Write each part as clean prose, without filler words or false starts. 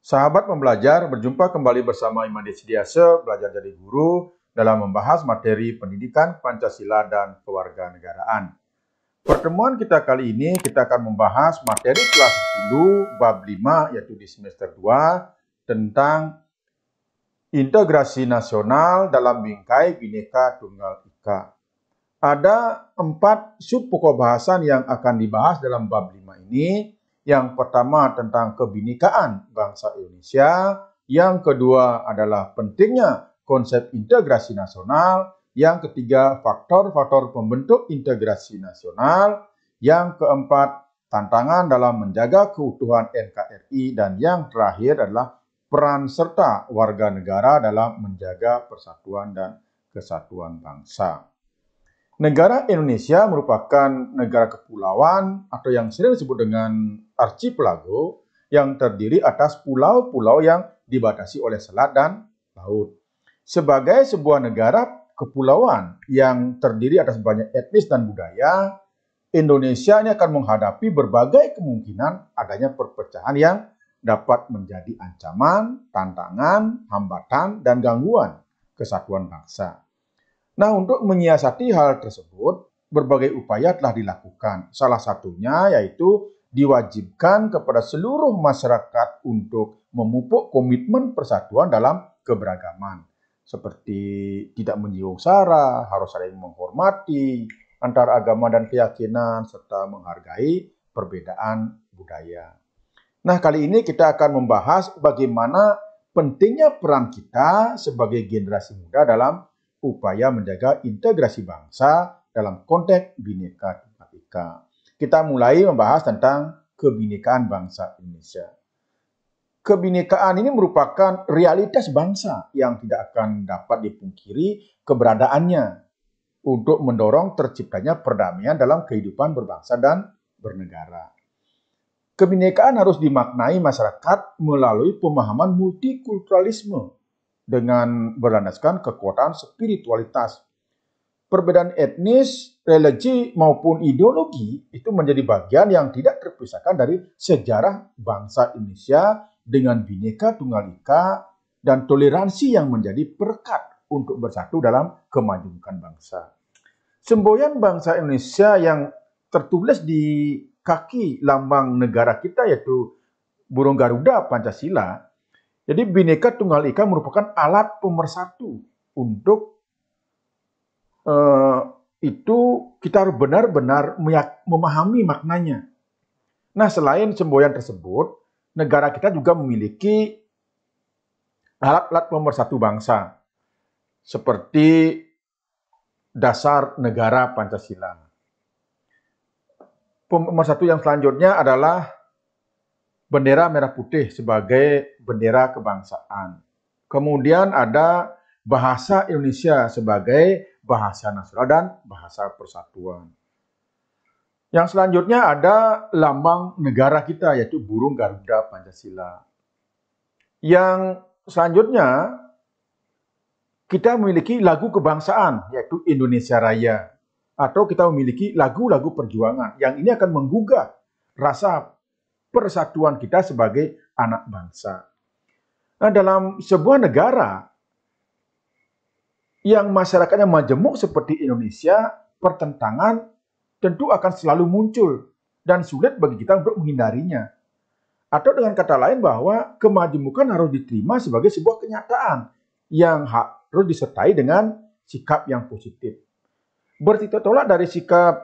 Sahabat pembelajar, berjumpa kembali bersama Iman Desidiase, belajar jadi guru dalam membahas materi pendidikan Pancasila dan kewarganegaraan. Pertemuan kita kali ini kita akan membahas materi kelas 10 bab 5 yaitu di semester 2 tentang integrasi nasional dalam bingkai Bhinneka Tunggal Ika. Ada 4 sub pokok bahasan yang akan dibahas dalam bab 5 ini. Yang pertama tentang kebinekaan bangsa Indonesia, yang kedua adalah pentingnya konsep integrasi nasional, yang ketiga faktor-faktor pembentuk integrasi nasional, yang keempat tantangan dalam menjaga keutuhan NKRI, dan yang terakhir adalah peran serta warga negara dalam menjaga persatuan dan kesatuan bangsa. Negara Indonesia merupakan negara kepulauan atau yang sering disebut dengan archipelago yang terdiri atas pulau-pulau yang dibatasi oleh selat dan laut. Sebagai sebuah negara kepulauan yang terdiri atas banyak etnis dan budaya, Indonesia ini akan menghadapi berbagai kemungkinan adanya perpecahan yang dapat menjadi ancaman, tantangan, hambatan, dan gangguan kesatuan bangsa. Nah, untuk menyiasati hal tersebut, berbagai upaya telah dilakukan. Salah satunya yaitu diwajibkan kepada seluruh masyarakat untuk memupuk komitmen persatuan dalam keberagaman. Seperti tidak menyinggung sara, harus saling menghormati antara agama dan keyakinan, serta menghargai perbedaan budaya. Nah, kali ini kita akan membahas bagaimana pentingnya peran kita sebagai generasi muda dalam upaya menjaga integrasi bangsa dalam konteks Bhinneka Tunggal Ika. Kita mulai membahas tentang kebinekaan bangsa Indonesia. Kebinekaan ini merupakan realitas bangsa yang tidak akan dapat dipungkiri keberadaannya untuk mendorong terciptanya perdamaian dalam kehidupan berbangsa dan bernegara. Kebinekaan harus dimaknai masyarakat melalui pemahaman multikulturalisme dengan berlandaskan kekuatan spiritualitas. Perbedaan etnis, religi maupun ideologi itu menjadi bagian yang tidak terpisahkan dari sejarah bangsa Indonesia dengan Bhinneka Tunggal Ika dan toleransi yang menjadi perekat untuk bersatu dalam kemajuan bangsa. Semboyan bangsa Indonesia yang tertulis di kaki lambang negara kita yaitu burung Garuda Pancasila. Jadi Bhinneka Tunggal Ika merupakan alat pemersatu untuk itu kita harus benar-benar memahami maknanya. Nah, selain semboyan tersebut, negara kita juga memiliki alat-alat pemersatu bangsa seperti dasar negara Pancasila. Pemersatu yang selanjutnya adalah bendera merah putih sebagai bendera kebangsaan. Kemudian ada bahasa Indonesia sebagai bahasa nasional dan bahasa persatuan. Yang selanjutnya ada lambang negara kita yaitu burung Garuda Pancasila. Yang selanjutnya kita memiliki lagu kebangsaan yaitu Indonesia Raya. Atau kita memiliki lagu-lagu perjuangan yang ini akan menggugah rasa persatuan kita sebagai anak bangsa. Nah, dalam sebuah negara yang masyarakatnya majemuk seperti Indonesia, pertentangan tentu akan selalu muncul dan sulit bagi kita untuk menghindarinya. Atau dengan kata lain bahwa kemajemukan harus diterima sebagai sebuah kenyataan yang harus disertai dengan sikap yang positif. Bertitik tolak dari sikap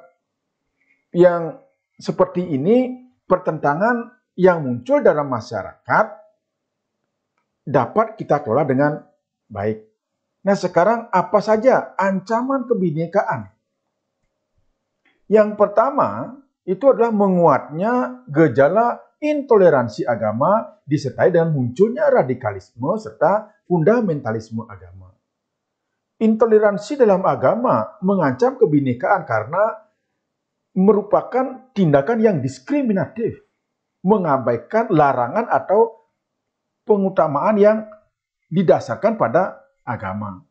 yang seperti ini, pertentangan yang muncul dalam masyarakat dapat kita kelola dengan baik. Nah, sekarang apa saja ancaman kebinekaan? Yang pertama, itu adalah menguatnya gejala intoleransi agama disertai dengan munculnya radikalisme serta fundamentalisme agama. Intoleransi dalam agama mengancam kebinekaan karena merupakan tindakan yang diskriminatif, mengabaikan larangan atau pengutamaan yang didasarkan pada agama.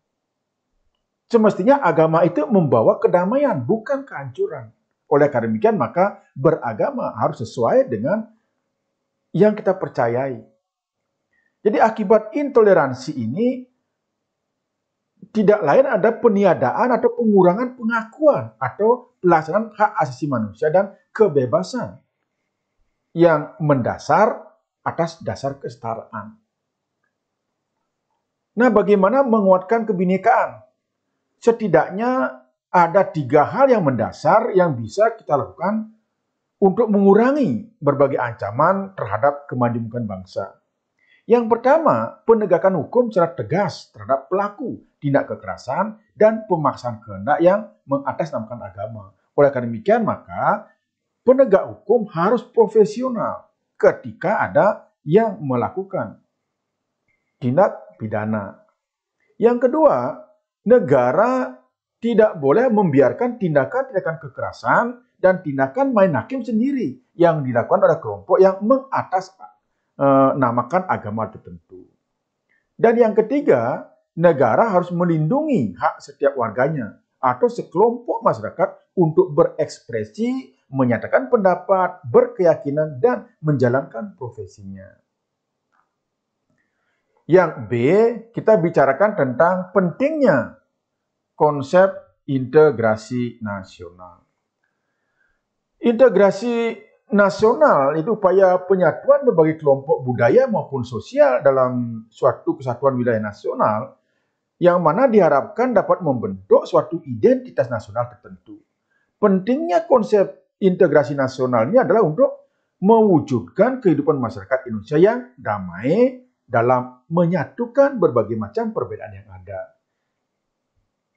Semestinya agama itu membawa kedamaian, bukan kehancuran. Oleh karena demikian, maka beragama harus sesuai dengan yang kita percayai. Jadi akibat intoleransi ini tidak lain ada peniadaan atau pengurangan pengakuan atau pelaksanaan hak asasi manusia dan kebebasan yang mendasar atas dasar kesetaraan. Nah, bagaimana menguatkan kebinekaan? Setidaknya ada 3 hal yang mendasar yang bisa kita lakukan untuk mengurangi berbagai ancaman terhadap kemajemukan bangsa. Yang pertama, penegakan hukum secara tegas terhadap pelaku tindak kekerasan dan pemaksaan kehendak yang mengatasnamakan agama. Oleh karena demikian, maka penegak hukum harus profesional ketika ada yang melakukan tindak pidana. Yang kedua, negara tidak boleh membiarkan tindakan-tindakan kekerasan dan tindakan main hakim sendiri yang dilakukan oleh kelompok yang mengatasnamakan agama tertentu. Dan yang ketiga, negara harus melindungi hak setiap warganya atau sekelompok masyarakat untuk berekspresi, menyatakan pendapat, berkeyakinan, dan menjalankan profesinya. Yang B, kita bicarakan tentang pentingnya konsep integrasi nasional. Integrasi nasional itu upaya penyatuan berbagai kelompok budaya maupun sosial dalam suatu kesatuan wilayah nasional yang mana diharapkan dapat membentuk suatu identitas nasional tertentu. Pentingnya konsep integrasi nasional ini adalah untuk mewujudkan kehidupan masyarakat Indonesia yang damai dalam menyatukan berbagai macam perbedaan yang ada.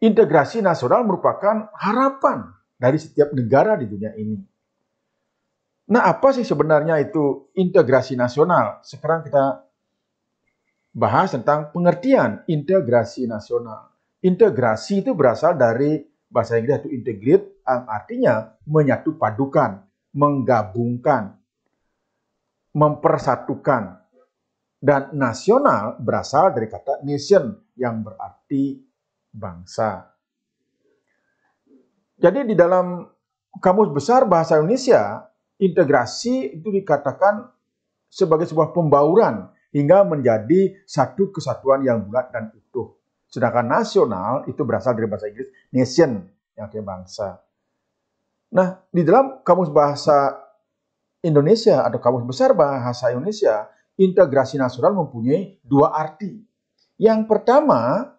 Integrasi nasional merupakan harapan dari setiap negara di dunia ini. Nah, apa sih sebenarnya itu integrasi nasional? Sekarang kita bahas tentang pengertian integrasi nasional. Integrasi itu berasal dari bahasa Inggris itu integrate, yang artinya menyatu padukan, menggabungkan, mempersatukan. Dan nasional berasal dari kata nation yang berarti bangsa. Jadi di dalam Kamus Besar Bahasa Indonesia, integrasi itu dikatakan sebagai sebuah pembauran hingga menjadi satu kesatuan yang bulat dan utuh. Sedangkan nasional itu berasal dari bahasa Inggris nation, yang artinya bangsa. Nah, di dalam Kamus Bahasa Indonesia atau Kamus Besar Bahasa Indonesia, integrasi nasional mempunyai 2 arti. Yang pertama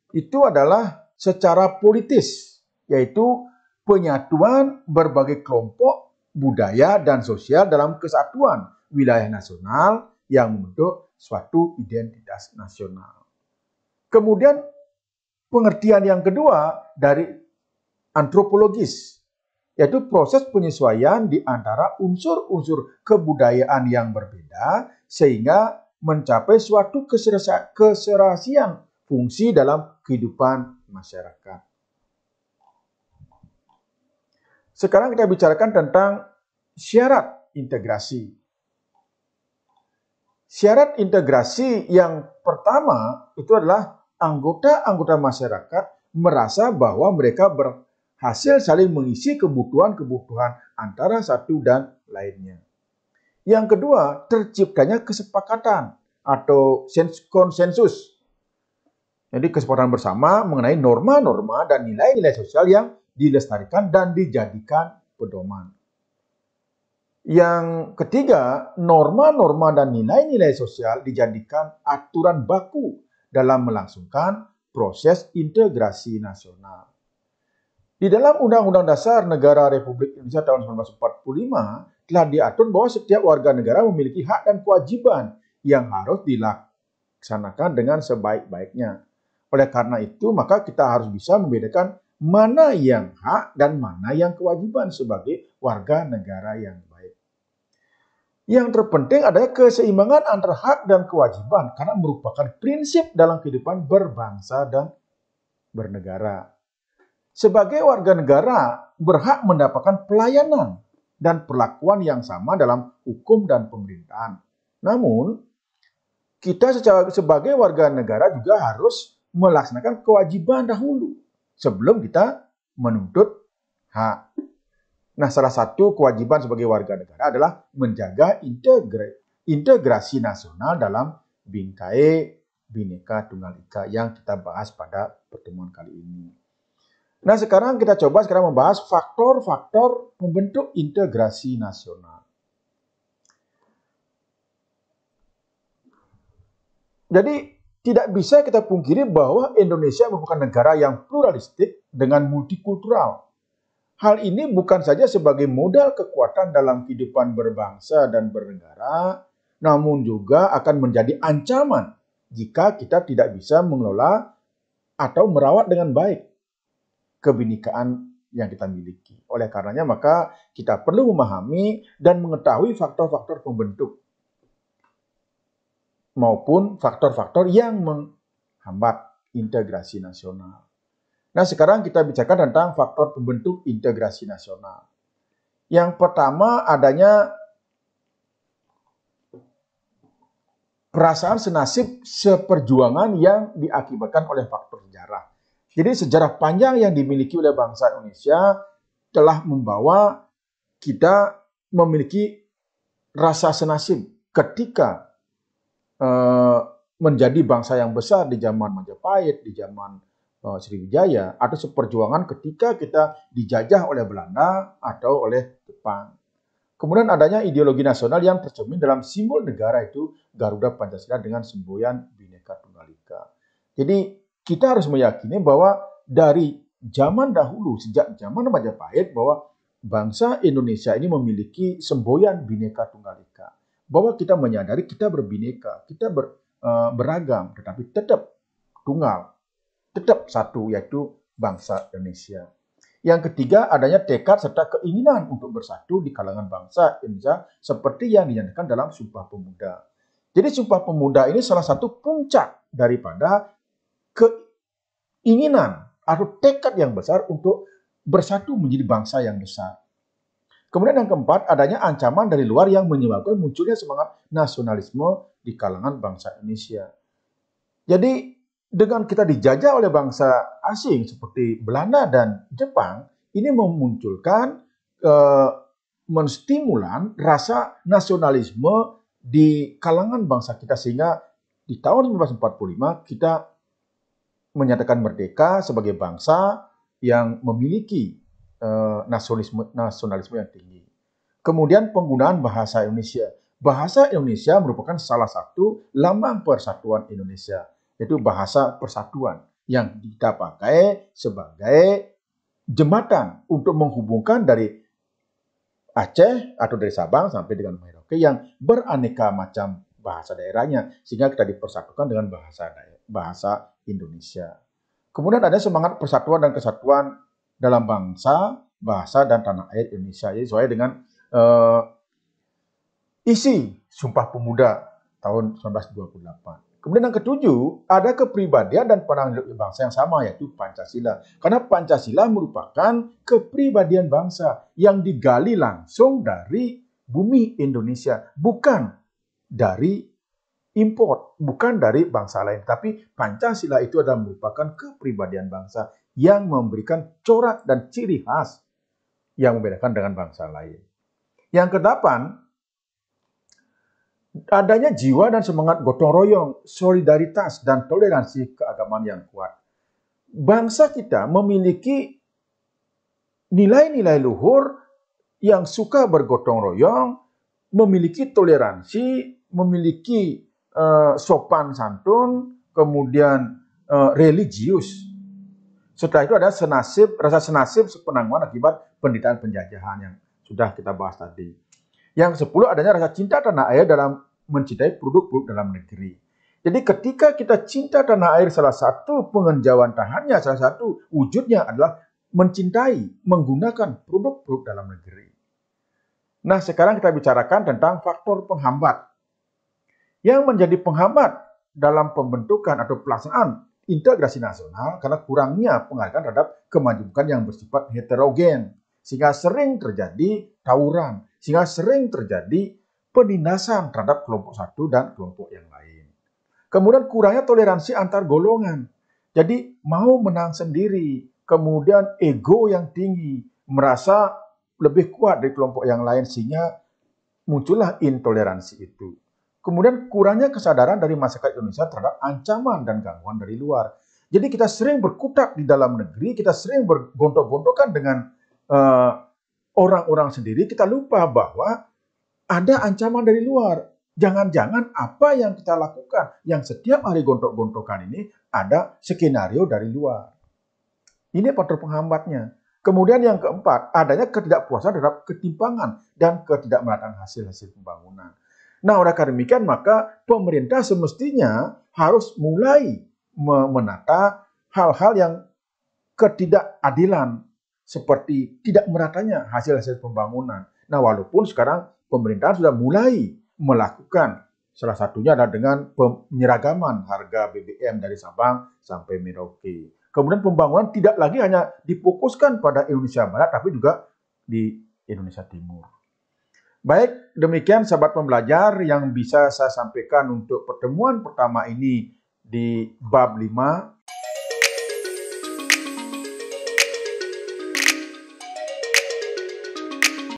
itu adalah secara politis, yaitu penyatuan berbagai kelompok budaya dan sosial dalam kesatuan wilayah nasional yang membentuk suatu identitas nasional. Kemudian pengertian yang kedua dari antropologis, yaitu proses penyesuaian di antara unsur-unsur kebudayaan yang berbeda sehingga mencapai suatu keserasian fungsi dalam kehidupan masyarakat. Sekarang kita bicarakan tentang syarat integrasi. Syarat integrasi yang pertama itu adalah anggota-anggota masyarakat merasa bahwa mereka berhasil saling mengisi kebutuhan-kebutuhan antara satu dan lainnya. Yang kedua, terciptanya kesepakatan atau konsensus. Jadi kesepakatan bersama mengenai norma-norma dan nilai-nilai sosial yang dilestarikan dan dijadikan pedoman. Yang ketiga, norma-norma dan nilai-nilai sosial dijadikan aturan baku dalam melangsungkan proses integrasi nasional. Di dalam Undang-Undang Dasar Negara Republik Indonesia tahun 1945 telah diatur bahwa setiap warga negara memiliki hak dan kewajiban yang harus dilaksanakan dengan sebaik-baiknya. Oleh karena itu, maka kita harus bisa membedakan mana yang hak dan mana yang kewajiban sebagai warga negara yang baik. Yang terpenting adalah keseimbangan antara hak dan kewajiban karena merupakan prinsip dalam kehidupan berbangsa dan bernegara. Sebagai warga negara berhak mendapatkan pelayanan dan perlakuan yang sama dalam hukum dan pemerintahan. Namun, kita sebagai warga negara juga harus melaksanakan kewajiban dahulu sebelum kita menuntut hak. Nah, salah satu kewajiban sebagai warga negara adalah menjaga integrasi nasional dalam Bingkai Bhinneka Tunggal Ika yang kita bahas pada pertemuan kali ini. Nah, sekarang kita coba membahas faktor-faktor pembentuk integrasi nasional. Jadi, tidak bisa kita pungkiri bahwa Indonesia merupakan negara yang pluralistik dengan multikultural. Hal ini bukan saja sebagai modal kekuatan dalam kehidupan berbangsa dan bernegara, namun juga akan menjadi ancaman jika kita tidak bisa mengelola atau merawat dengan baik kebinekaan yang kita miliki. Oleh karenanya maka kita perlu memahami dan mengetahui faktor-faktor pembentuk maupun faktor-faktor yang menghambat integrasi nasional. Nah, sekarang kita bicarakan tentang faktor pembentuk integrasi nasional. Yang pertama adanya perasaan senasib seperjuangan yang diakibatkan oleh faktor sejarah. Jadi sejarah panjang yang dimiliki oleh bangsa Indonesia telah membawa kita memiliki rasa senasib ketika menjadi bangsa yang besar di zaman Majapahit, di zaman Sriwijaya, atau seperjuangan ketika kita dijajah oleh Belanda atau oleh Jepang. Kemudian adanya ideologi nasional yang tercermin dalam simbol negara itu Garuda Pancasila dengan semboyan Bhinneka Tunggal Ika. Jadi kita harus meyakini bahwa dari zaman dahulu, sejak zaman Majapahit, bahwa bangsa Indonesia ini memiliki semboyan Bhinneka Tunggal Ika. Bahwa kita menyadari kita berbineka, kita beragam, tetapi tetap tunggal, tetap satu, yaitu bangsa Indonesia. Yang ketiga, adanya tekad serta keinginan untuk bersatu di kalangan bangsa Indonesia seperti yang dinyatakan dalam Sumpah Pemuda. Jadi Sumpah Pemuda ini salah satu puncak daripada keinginan atau tekad yang besar untuk bersatu menjadi bangsa yang besar. Kemudian yang keempat, adanya ancaman dari luar yang menyebabkan munculnya semangat nasionalisme di kalangan bangsa Indonesia. Jadi dengan kita dijajah oleh bangsa asing seperti Belanda dan Jepang, ini memunculkan, menstimulan rasa nasionalisme di kalangan bangsa kita, sehingga di tahun 1945 kita menyatakan merdeka sebagai bangsa yang memiliki nasionalisme yang tinggi. Kemudian penggunaan bahasa Indonesia. Bahasa Indonesia merupakan salah satu lambang persatuan Indonesia, yaitu bahasa persatuan yang kita pakai sebagai jembatan untuk menghubungkan dari Aceh atau dari Sabang sampai dengan Merauke yang beraneka macam bahasa daerahnya, sehingga kita dipersatukan dengan bahasa Indonesia. Kemudian ada semangat persatuan dan kesatuan dalam bangsa, bahasa, dan tanah air Indonesia. Jadi sesuai dengan isi Sumpah Pemuda tahun 1928. Kemudian yang ketujuh, ada kepribadian dan pandangan hidup bangsa yang sama, yaitu Pancasila. Karena Pancasila merupakan kepribadian bangsa yang digali langsung dari bumi Indonesia, bukan dari import, bukan dari bangsa lain. Tapi Pancasila itu adalah merupakan kepribadian bangsa yang memberikan corak dan ciri khas yang membedakan dengan bangsa lain. Yang kedelapan, adanya jiwa dan semangat gotong royong, solidaritas, dan toleransi keagamaan yang kuat. Bangsa kita memiliki nilai-nilai luhur yang suka bergotong royong, memiliki toleransi, memiliki sopan santun, kemudian religius. Setelah itu ada rasa senasib sepenanggungan akibat penderitaan penjajahan yang sudah kita bahas tadi. Yang 10 adanya rasa cinta tanah air dalam mencintai produk-produk dalam negeri. Jadi ketika kita cinta tanah air, salah satu pengenjawantahannya, salah satu wujudnya adalah mencintai, menggunakan produk-produk dalam negeri. Nah, sekarang kita bicarakan tentang faktor penghambat. Yang menjadi penghambat dalam pembentukan atau pelaksanaan integrasi nasional karena kurangnya penghargaan terhadap kemajukan yang bersifat heterogen, sehingga sering terjadi tawuran, sehingga sering terjadi penindasan terhadap kelompok satu dan kelompok yang lain. Kemudian kurangnya toleransi antar golongan. Jadi mau menang sendiri, kemudian ego yang tinggi, merasa lebih kuat dari kelompok yang lain, sehingga muncullah intoleransi itu. Kemudian kurangnya kesadaran dari masyarakat Indonesia terhadap ancaman dan gangguan dari luar. Jadi kita sering berkutat di dalam negeri, kita sering bergontok-gontokan dengan orang-orang sendiri, kita lupa bahwa ada ancaman dari luar. Jangan-jangan apa yang kita lakukan, yang setiap hari gontok-gontokan ini, ada skenario dari luar. Ini faktor penghambatnya. Kemudian yang keempat, adanya ketidakpuasan terhadap ketimpangan dan ketidakmerataan hasil-hasil pembangunan. Nah, oleh karena demikian, maka pemerintah semestinya harus mulai menata hal-hal yang ketidakadilan, seperti tidak meratanya hasil-hasil pembangunan. Nah, walaupun sekarang pemerintah sudah mulai melakukan, salah satunya adalah dengan penyeragaman harga BBM dari Sabang sampai Merauke. Kemudian pembangunan tidak lagi hanya difokuskan pada Indonesia Barat, tapi juga di Indonesia Timur. Baik, demikian sahabat pembelajar yang bisa saya sampaikan untuk pertemuan pertama ini di bab 5